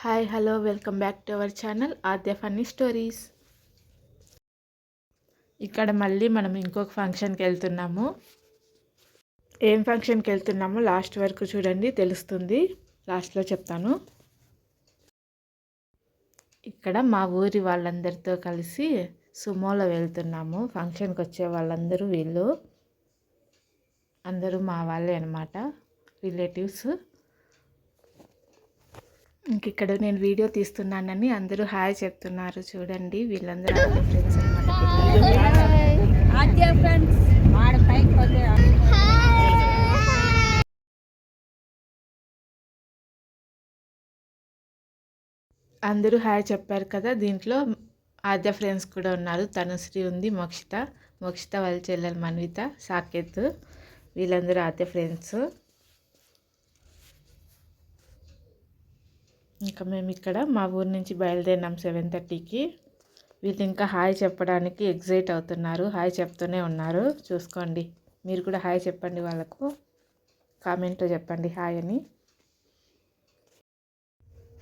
Hi hello welcome back to our channel Aadya funny stories. ఇక్కడ మళ్ళీ మనం ఇంకొక ఫంక్షన్కి వెళ్తున్నాము. ఏం ఫంక్షన్కి వెళ్తున్నామో లాస్ట్ వరకు చూడండి, తెలుస్తుంది. లాస్ట్లో చెప్తాను. ఇక్కడ మా ఊరి వాళ్ళందరితో కలిసి సుమోలో వెళ్తున్నాము. ఫంక్షన్కి వచ్చే వాళ్ళందరూ వీళ్ళు అందరూ మా వాళ్ళే అనమాట, రిలేటివ్స్. ఇంక ఇక్కడ నేను వీడియో తీస్తున్నానని అందరూ హాయ్ చెప్తున్నారు చూడండి. వీళ్ళందరూ ఫ్రెండ్స్ అనమాట. అందరూ హాయ్ చెప్పారు కదా, దీంట్లో ఆద్య ఫ్రెండ్స్ కూడా ఉన్నారు. తనుశ్రీ ఉంది, మోక్షిత వాళ్ళ చెల్లెలు మన్విత, సాకేత్, వీళ్ళందరూ ఆద్య ఫ్రెండ్స్. ఇంకా మేము ఇక్కడ మా ఊరు నుంచి బయలుదేరినాం 7:30కి. వీళ్ళు ఇంకా హాయ్ చెప్పడానికి ఎగ్జైట్ అవుతున్నారు, హాయ్ చెప్తూనే ఉన్నారు. చూసుకోండి, మీరు కూడా హాయ్ చెప్పండి వాళ్ళకు, కామెంట్లో చెప్పండి హాయ్ అని.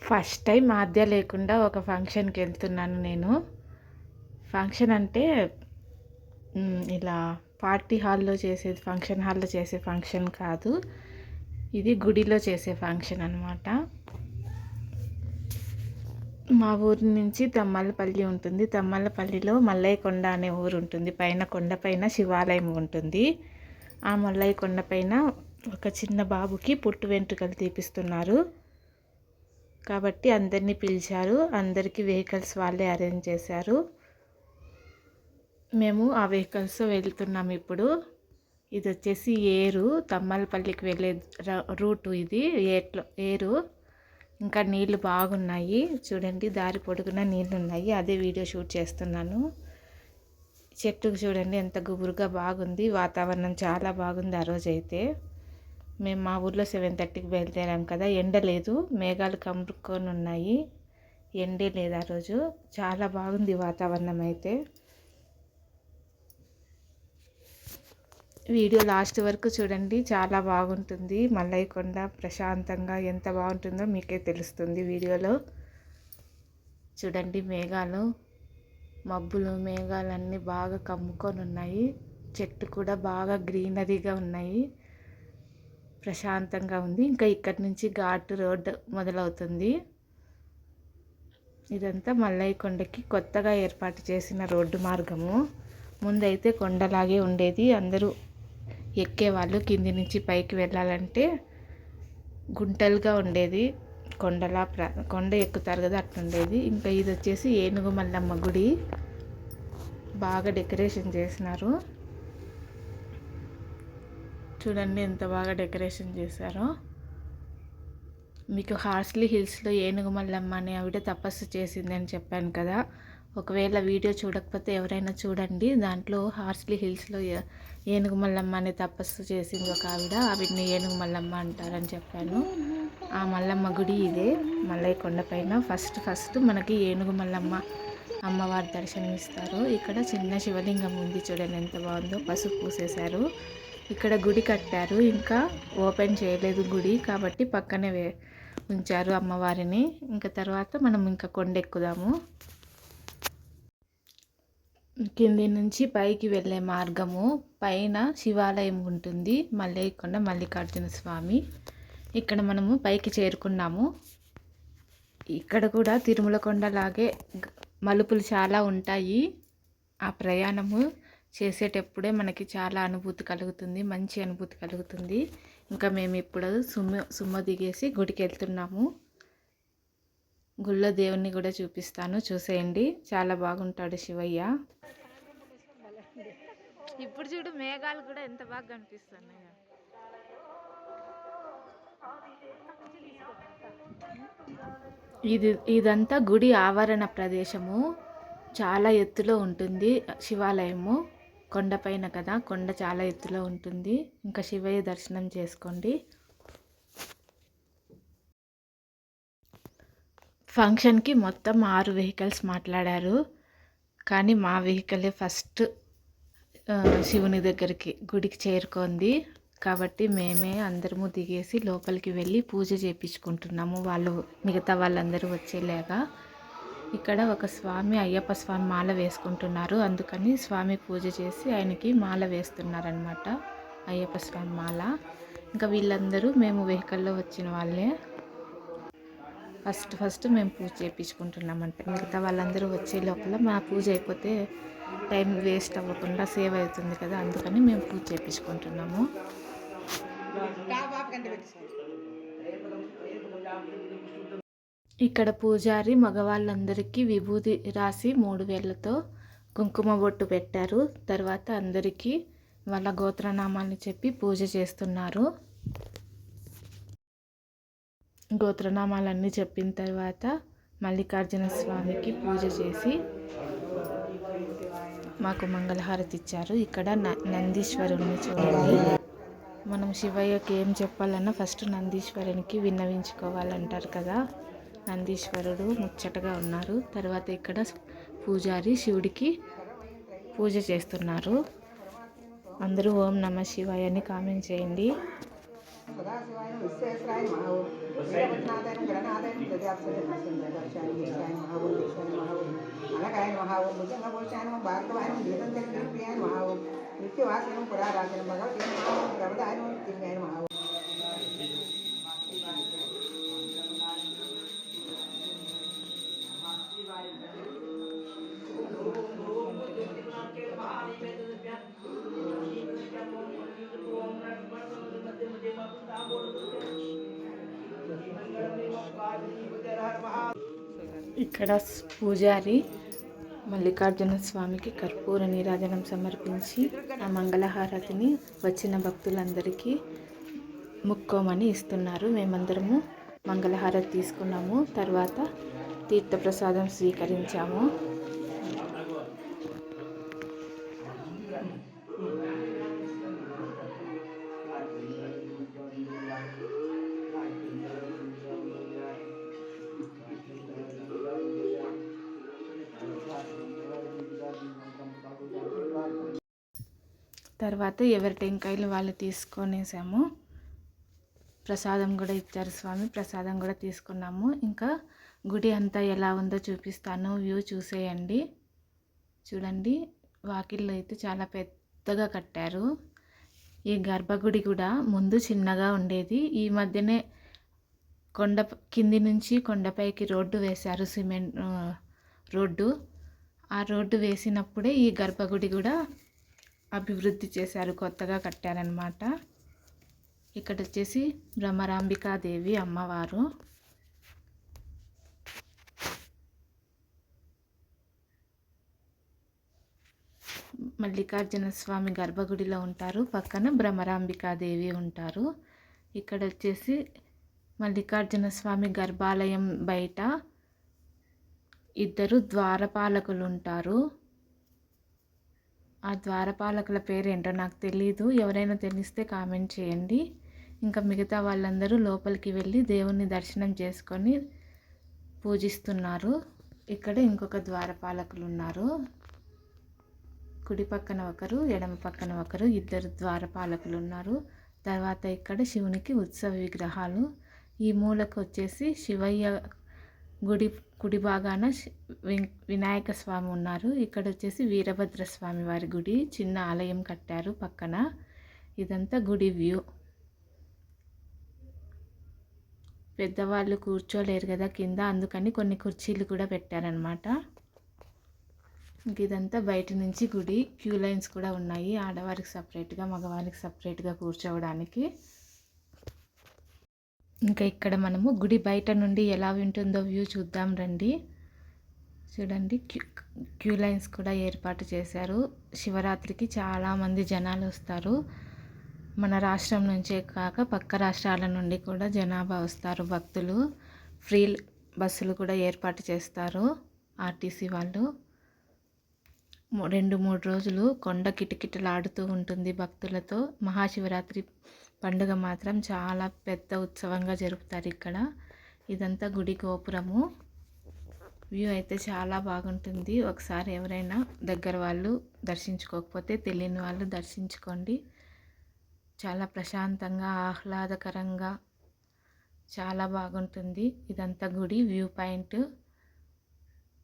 ఫస్ట్ టైం ఆద్య లేకుండా ఒక ఫంక్షన్కి వెళ్తున్నాను నేను. ఫంక్షన్ అంటే ఇలా పార్టీ హాల్లో చేసేది, ఫంక్షన్ హాల్లో చేసే ఫంక్షన్ కాదు, ఇది గుడిలో చేసే ఫంక్షన్ అనమాట. మా ఊరి నుంచి తమ్మలపల్లి ఉంటుంది. తమ్మలపల్లిలో మల్లయ్య కొండ అనే ఊరు ఉంటుంది. పైన కొండపైన శివాలయం ఉంటుంది. ఆ మల్లయ్య కొండపైన ఒక చిన్న బాబుకి పుట్టు వెంట్రుకలు తీపిస్తున్నారు కాబట్టి అందరినీ పిలిచారు. అందరికీ వెహికల్స్ వాళ్ళే అరేంజ్ చేశారు. మేము ఆ వెహికల్స్ వెళ్తున్నాము ఇప్పుడు. ఇది వచ్చేసి ఏరు, తమ్మలపల్లికి వెళ్ళే రూటు ఇది. ఏరు ఇంకా నీళ్ళు బాగున్నాయి చూడండి, దారి పొడుగున నీళ్ళు ఉన్నాయి. అదే వీడియో షూట్ చేస్తున్నాను. చెట్టుకు చూడండి ఎంత గుబురుగా బాగుంది, వాతావరణం చాలా బాగుంది. ఆ రోజు అయితే మేము మా ఊర్లో 7:30కి బయలుదేరాం కదా, ఎండ లేదు, మేఘాలు కమ్ముకొని ఉన్నాయి, ఎండే లేదు ఆ రోజు. చాలా బాగుంది వాతావరణం అయితే. వీడియో లాస్ట్ వరకు చూడండి, చాలా బాగుంటుంది. మల్లయ్య కొండ ప్రశాంతంగా ఎంత బాగుంటుందో మీకే తెలుస్తుంది వీడియోలో. చూడండి మేఘాలు, మబ్బులు, మేఘాలన్నీ బాగా కమ్ముకొని ఉన్నాయి. చెట్టు కూడా బాగా గ్రీనరీగా ఉన్నాయి, ప్రశాంతంగా ఉంది. ఇంకా ఇక్కడి నుంచి ఘాట్ రోడ్ మొదలవుతుంది. ఇదంతా మల్లయ్య కొండకి కొత్తగా ఏర్పాటు చేసిన రోడ్డు మార్గము. ముందైతే కొండలాగే ఉండేది, అందరూ ఎక్కేవాళ్ళు. కింది నుంచి పైకి వెళ్ళాలంటే గుంటలుగా ఉండేది, కొండ ఎక్కుతారు కదా అట్లుండేది. ఇంకా ఇది వచ్చేసి ఏనుగు మల్లమ్మ గుడి, బాగా డెకరేషన్ చేసినారు. చూడండి ఎంత బాగా డెకరేషన్ చేశారో. మీకు హార్స్లీ హిల్స్లో ఏనుగు మల్లమ్మ అనే ఆవిడ తపస్సు చేసిందని చెప్పాను కదా, ఒకవేళ వీడియో చూడకపోతే ఎవరైనా చూడండి. దాంట్లో హార్స్లీ హిల్స్లో ఏనుగు మల్లమ్మ అనే తపస్సు చేసింది ఒక ఆవిడని ఏనుగు మల్లమ్మ అంటారని చెప్పాను. ఆ మల్లమ్మ గుడి ఇదే, మల్లయ్య కొండపైన. ఫస్ట్ మనకి ఏనుగు మల్లమ్మ అమ్మవారి దర్శనం ఇస్తారు. ఇక్కడ చిన్న శివలింగం ఉంది చూడండి ఎంత బాగుందో, పసుపు పూసేశారు. ఇక్కడ గుడి కట్టారు, ఇంకా ఓపెన్ చేయలేదు గుడి కాబట్టి పక్కనే ఉంచారు అమ్మవారిని. ఇంకా తర్వాత మనం ఇంకా కొండెక్కుదాము. కింది నుంచి పైకి వెళ్ళే మార్గము, పైన శివాలయం ఉంటుంది, మల్లయ్య కొండ మల్లికార్జున స్వామి. ఇక్కడ మనము పైకి చేరుకున్నాము. ఇక్కడ కూడా తిరుమల కొండలాగే మలుపులు చాలా ఉంటాయి. ఆ ప్రయాణము చేసేటప్పుడే మనకి చాలా అనుభూతి కలుగుతుంది, మంచి అనుభూతి కలుగుతుంది. ఇంకా మేము ఇప్పుడు సుమ్మ దిగేసి గుడికి వెళ్తున్నాము. గుళ్ళో దేవుణ్ణి కూడా చూపిస్తాను, చూసేయండి. చాలా బాగుంటాడు శివయ్య. ఇప్పుడు చూడు మేఘాలు కూడా ఎంత బాగా కనిపిస్తున్నాయి. ఇదంతా గుడి ఆవరణ ప్రదేశము, చాలా ఎత్తులో ఉంటుంది శివాలయము. కొండపైన కదా, కొండ చాలా ఎత్తులో ఉంటుంది. ఇంకా శివయ్య దర్శనం చేసుకోండి. ఫంక్షన్కి మొత్తం 6 వెహికల్స్ మాట్లాడారు, కానీ మా వెహికలే ఫస్ట్ శివుని దగ్గరికి గుడికి చేరుకుంది. కాబట్టి మేమే అందరము దిగేసి లోపలికి వెళ్ళి పూజ చేయించుకుంటున్నాము, మిగతా వాళ్ళందరూ వచ్చేలాగా. ఇక్కడ ఒక స్వామి అయ్యప్ప స్వామి మాల వేసుకుంటున్నారు, అందుకని స్వామి పూజ చేసి ఆయనకి మాల వేస్తున్నారనమాట, అయ్యప్ప స్వామి మాల. ఇంకా వీళ్ళందరూ మేము వెహికల్లో వచ్చిన వాళ్ళే. ఫస్ట్ మేము పూజ చేయించుకుంటున్నామంటే మిగతా వాళ్ళందరూ వచ్చే లోపల మా పూజ అయిపోతే టైం వేస్ట్ అవ్వకుండా సేవ్ అవుతుంది కదా, అందుకని మేము పూజ చేయించుకుంటున్నాము. ఇక్కడ పూజారి మగవాళ్ళందరికీ విభూది రాసి 3 వేళ్ళతో కుంకుమ బొట్టు పెట్టారు. తర్వాత అందరికీ వాళ్ళ గోత్రనామాన్ని చెప్పి పూజ చేస్తున్నారు. గోత్రనామాలన్నీ చెప్పిన తర్వాత మల్లికార్జున స్వామికి పూజ చేసి మాకు మంగళహారతి ఇచ్చారు. ఇక్కడ నందీశ్వరుని చూడండి. మనం శివయ్యకి ఏం చెప్పాలన్నా ఫస్ట్ నందీశ్వరునికి విన్నవించుకోవాలంటారు కదా, నందీశ్వరుడు ముచ్చటగా ఉన్నారు. తర్వాత ఇక్కడ పూజారి శివుడికి పూజ చేస్తున్నారు. అందరూ ఓం నమ శివాయ అని కామెంట్ చేయండి. ఇక్కడ పూజారి మల్లికార్జున స్వామికి కర్పూర నీరాజనం సమర్పించి ఆ మంగళహారతిని వచ్చిన భక్తులందరికీ ముక్కోమని ఇస్తున్నారు. మేమందరము మంగళహారతి తీసుకున్నాము, తర్వాత తీర్థప్రసాదం స్వీకరించాము. తర్వాత ఎవరి టెంకాయలు వాళ్ళు తీసుకొనేసాము. ప్రసాదం కూడా ఇచ్చారు స్వామి, ప్రసాదం కూడా తీసుకున్నాము. ఇంకా గుడి అంతా ఎలా ఉందో చూపిస్తాను, వ్యూ చూసేయండి. చూడండి, వాకిళ్ళు అయితే చాలా పెద్దగా కట్టారు. ఈ గర్భగుడి కూడా ముందు చిన్నగా ఉండేది, ఈ మధ్యనే కింది నుంచి కొండపైకి రోడ్డు వేశారు, సిమెంట్ రోడ్డు. ఆ రోడ్డు వేసినప్పుడే ఈ గర్భగుడి కూడా అభివృద్ధి చేశారు, కొత్తగా కట్టారనమాట. ఇక్కడ వచ్చేసి భ్రమరాంబికాదేవి అమ్మవారు. మల్లికార్జున స్వామి గర్భగుడిలో ఉంటారు, పక్కన భ్రమరాంబికాదేవి ఉంటారు. ఇక్కడ వచ్చేసి మల్లికార్జున స్వామి గర్భాలయం బయట 2 ద్వారపాలకులు ఉంటారు. ఆ ద్వారపాలకుల పేరేంటో నాకు తెలీదు, ఎవరైనా తెలిస్తే కామెంట్ చేయండి. ఇంకా మిగతా వాళ్ళందరూ లోపలికి వెళ్ళి దేవుణ్ణి దర్శనం చేసుకొని పూజిస్తున్నారు. ఇక్కడ ఇంకొక ద్వారపాలకులు ఉన్నారు, కుడి పక్కన ఒకరు, ఎడమ పక్కన ఒకరు, 2 ద్వారపాలకులు ఉన్నారు. తర్వాత ఇక్కడ శివునికి ఉత్సవ విగ్రహాలు. ఈ మూలకు వచ్చేసి శివయ్య గుడి కుడి భాగాన వినాయక స్వామి ఉన్నారు. ఇక్కడ వచ్చేసి వీరభద్ర స్వామి వారి గుడి, చిన్న ఆలయం కట్టారు పక్కన. ఇదంతా గుడి వ్యూ. పెద్దవాళ్ళు కూర్చోలేరు కదా కింద, అందుకని కొన్ని కుర్చీలు కూడా పెట్టారనమాట. ఇంక ఇదంతా బయట నుంచి గుడి. క్యూ లైన్స్ కూడా ఉన్నాయి, ఆడవారికి సపరేట్గా మగవారికి సపరేట్గా కూర్చోవడానికి. ఇంకా ఇక్కడ మనము గుడి బయట నుండి ఎలా ఉంటుందో వ్యూ చూద్దాం రండి. చూడండి, క్యూ లైన్స్ కూడా ఏర్పాటు చేశారు. శివరాత్రికి చాలామంది జనాలు వస్తారు, మన రాష్ట్రం నుంచే కాక పక్క రాష్ట్రాల నుండి కూడా జనాభా వస్తారు భక్తులు. ఫ్రీ బస్సులు కూడా ఏర్పాటు చేస్తారు ఆర్టీసీ వాళ్ళు. 2-3 రోజులు కొండ కిటకిటలాడుతూ ఉంటుంది భక్తులతో. మహాశివరాత్రి పండుగ మాత్రం చాలా పెద్ద ఉత్సవంగా జరుపుతారు ఇక్కడ. ఇదంతా గుడి గోపురము. వ్యూ అయితే చాలా బాగుంటుంది. ఒకసారి ఎవరైనా దగ్గర వాళ్ళు దర్శించుకోకపోతే తెలియని వాళ్ళు దర్శించుకోండి. చాలా ప్రశాంతంగా ఆహ్లాదకరంగా చాలా బాగుంటుంది. ఇదంతా గుడి వ్యూ పాయింట్.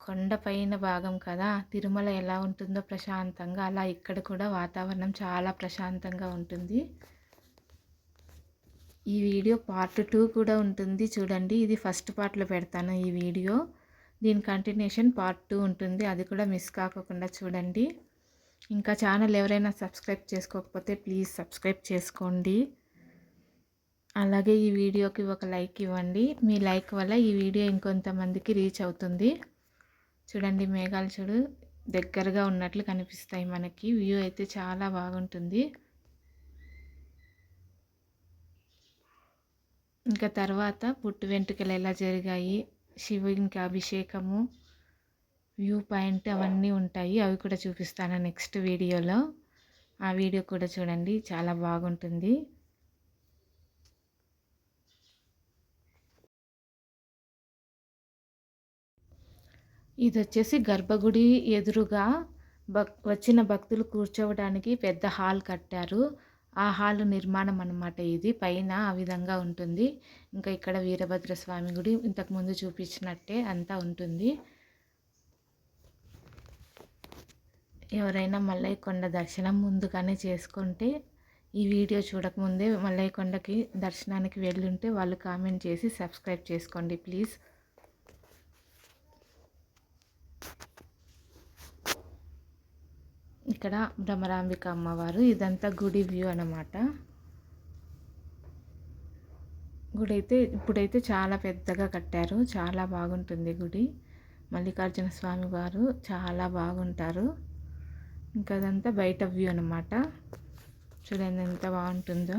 కొండపైన భాగం కదా, తిరుమల ఎలా ఉంటుందో ప్రశాంతంగా, అలా ఇక్కడ కూడా వాతావరణం చాలా ప్రశాంతంగా ఉంటుంది. ఈ వీడియో పార్ట్ 2 కూడా ఉంటుంది చూడండి. ఇది ఫస్ట్ పార్ట్లో పెడతాను ఈ వీడియో. దీని కంటిన్యూషన్ పార్ట్ 2 ఉంటుంది, అది కూడా మిస్ కాకుండా చూడండి. ఇంకా ఛానల్ ఎవరైనా సబ్స్క్రైబ్ చేసుకోకపోతే ప్లీజ్ సబ్స్క్రైబ్ చేసుకోండి. అలాగే ఈ వీడియోకి ఒక లైక్ ఇవ్వండి. మీ లైక్ వల్ల ఈ వీడియో ఇంకొంతమందికి రీచ్ అవుతుంది. చూడండి, మేఘాలు చూడు దగ్గరగా ఉన్నట్లు కనిపిస్తాయి మనకి. వ్యూ అయితే చాలా బాగుంటుంది. ఇంకా తర్వాత పుట్టు వెంట్రుకలు ఎలా జరిగాయి, శివునికి అభిషేకము, వ్యూ పాయింట్ అవన్నీ ఉంటాయి. అవి కూడా చూపిస్తాను నెక్స్ట్ వీడియోలో. ఆ వీడియో కూడా చూడండి, చాలా బాగుంటుంది. ఇది వచ్చేసి గర్భగుడి ఎదురుగా వచ్చిన భక్తులు కూర్చోవడానికి పెద్ద హాల్ కట్టారు. ఆ హాల్ నిర్మాణం అన్నమాట ఇది. పైన ఆ విధంగా ఉంటుంది. ఇంకా ఇక్కడ వీరభద్రస్వామి గుడి ఇంతకుముందు చూపించినట్టే అంతా ఉంటుంది. ఎవరైనా మల్లయ్య కొండ దర్శనం ముందుగానే చేసుకుంటే, ఈ వీడియో చూడకముందే మల్లయ్య కొండకి దర్శనానికి వెళ్ళుంటే వాళ్ళు కామెంట్ చేసి సబ్స్క్రైబ్ చేసుకోండి ప్లీజ్. ఇక్కడ భ్రమరాంబిక అమ్మవారు. ఇదంతా గుడి వ్యూ అన్నమాట. గుడి అయితే ఇప్పుడైతే చాలా పెద్దగా కట్టారు, చాలా బాగుంటుంది గుడి. మల్లికార్జున స్వామి వారు చాలా బాగుంటారు. ఇంకా అదంతా బయట వ్యూ అన్నమాట. చూడండి ఎంత బాగుంటుందో.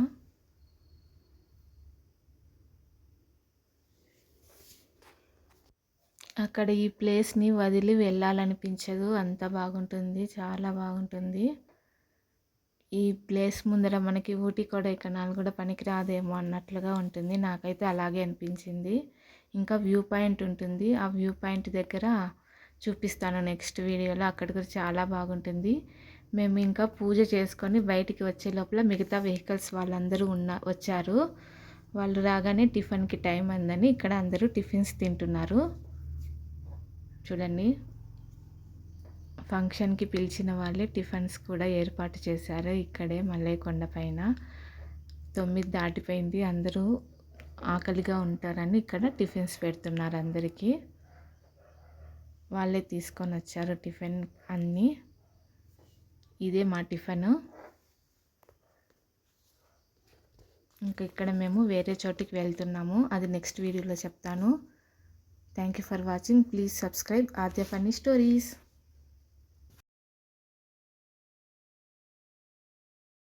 అక్కడ ఈ ప్లేస్ని వదిలి వెళ్ళాలనిపించదు, అంత బాగుంటుంది, చాలా బాగుంటుంది. ఈ ప్లేస్ ముందర మనకి ఊటీ కొడైకెనాల్ కూడా పనికిరాదేమో అన్నట్లుగా ఉంటుంది. నాకైతే అలాగే అనిపించింది. ఇంకా వ్యూ పాయింట్ ఉంటుంది, ఆ వ్యూ పాయింట్ దగ్గర చూపిస్తాను నెక్స్ట్ వీడియోలో. అక్కడ కూడా చాలా బాగుంటుంది. మేము ఇంకా పూజ చేసుకొని బయటికి వచ్చే లోపల మిగతా వెహికల్స్ వాళ్ళందరూ వచ్చారు. వాళ్ళు రాగానే టిఫిన్కి టైం అందని ఇక్కడ అందరూ టిఫిన్స్ తింటున్నారు. చూడండి, ఫంక్షన్కి పిలిచిన వాళ్ళే టిఫిన్స్ కూడా ఏర్పాటు చేశారు ఇక్కడే మల్లయ్య కొండ పైన. 9 దాటిపోయింది, అందరూ ఆకలిగా ఉంటారని ఇక్కడ టిఫిన్స్ పెడుతున్నారు అందరికీ. వాళ్ళే తీసుకొని వచ్చారు టిఫిన్ అన్నీ. ఇదే మా టిఫిన్. ఇంకా ఇక్కడ మేము వేరే చోటికి వెళ్తున్నాము, అది నెక్స్ట్ వీడియోలో చెప్తాను. Thank you for watching. Please subscribe Aadya funny stories.